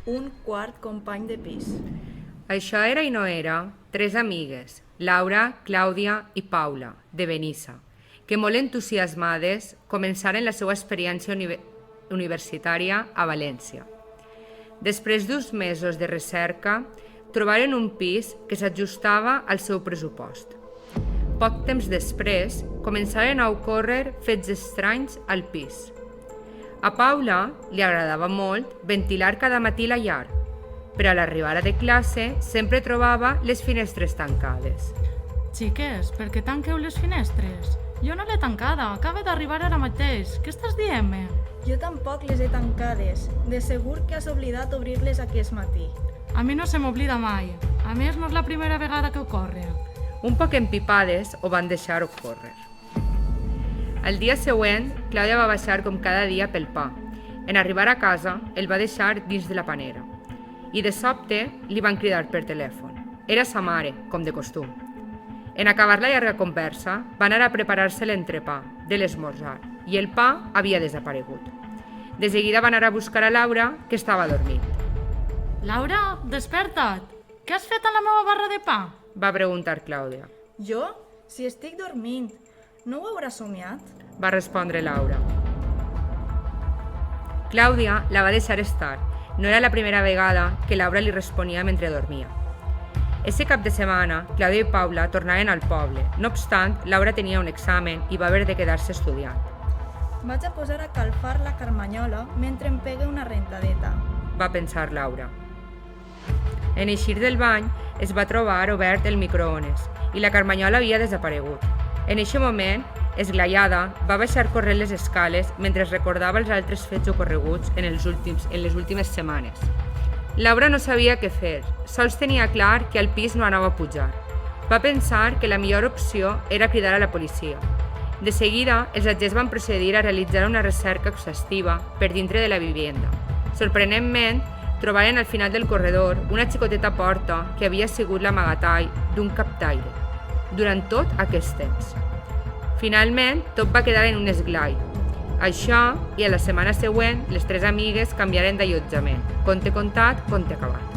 un quart company de pis. Això era i no era 3 amigues, Laura, Clàudia i Paula, de Benissa, que molt entusiasmades començaren la seva experiència universitària a València. Després d'1 mesos de recerca, trobaren un pis que s'ajustava al seu pressupost. Poc temps després, començaren a ocórrer fets estranys al pis. A Paula li agradava molt ventilar cada matí la llar, però a l'arribada de classe sempre trobava les finestres tancades. Xiques, per què tanqueu les finestres? Jo no l'he tancada, acaba d'arribar ara mateix. Què estàs dient-me? Jo tampoc les he tancades. De segur que has oblidat obrir-les aquest matí. A mi no se m'oblida mai. A més, no és la primera vegada que ocorre. Un poc empipades ho van deixar ocórrer. El dia següent, Clàudia va baixar com cada dia pel pa. En arribar a casa, el va deixar dins de la panera. I de sobte li van cridar per telèfon. Era sa mare, com de costum. En acabar la llarga conversa, va anar a preparar-se l'entrepà de l'esmorzar i el pa havia desaparegut. De seguida va anar a buscar a Laura, que estava dormint. Laura, desperta't! Què has fet a la meva barra de pa? Va preguntar Clàudia. Jo? Si estic dormint. No ho hauràs somiat? Va respondre Laura. Clàudia la va deixar estar. No era la primera vegada que Laura li responia mentre dormia. Ese cap de setmana, Clàudia i Paula tornaven al poble. No obstant, Laura tenia un examen i va haver de quedar-se estudiant. Vaig a posar a calfar la carmanyola mentre em pegue una rentadeta, va pensar Laura. En eixir del bany, es va trobar obert el microones i la carmanyola havia desaparegut. En eixe moment, esglaiada, va baixar corrent les escales mentre recordava els altres fets ocorreguts en les últimes setmanes. Laura no sabia què fer, sols tenia clar que al pis no anava a pujar. Va pensar que la millor opció era cridar a la policia. De seguida, els agents van procedir a realitzar una recerca exhaustiva per dintre de la vivienda. Sorprenentment, trobaren al final del corredor una xicoteta porta que havia sigut l'amagatall d'un captaire durant tot aquest temps. Finalment, tot va quedar en un esglai. Això, i a la setmana següent, les 3 amigues canviaren d'allotjament. Conte contat, conte acabat.